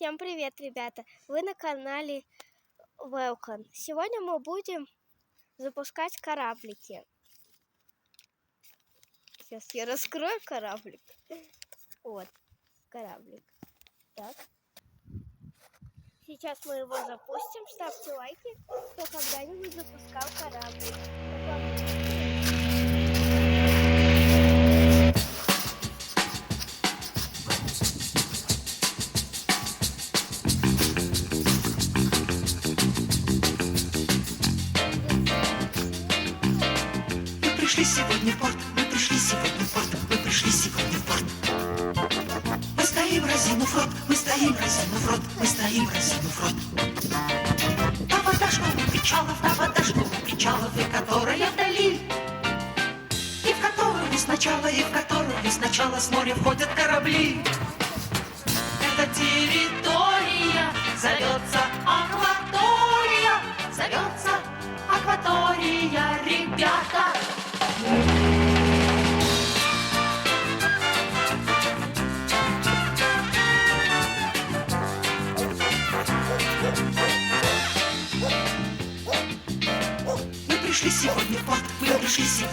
Всем привет, ребята! Вы на канале Welcome. Сегодня мы будем запускать кораблики. Сейчас я раскрою кораблик. Вот, кораблик. Так. Сейчас мы его запустим. Ставьте лайки, кто когда-нибудь запускал кораблик. Мы пришли сегодня в порт, мы пришли сегодня в порт, мы пришли сегодня в порт. Мы стоим разинув рот, мы стоим разинув рот, мы стоим разинув рот. Та вода, что у причалов, та вода, что у причалов, и которая вдали, и в которую сначала с моря входят корабли. Эта территория зовется акватория, ребята. Мы пришли сегодня в порт, мы пришли сегодня.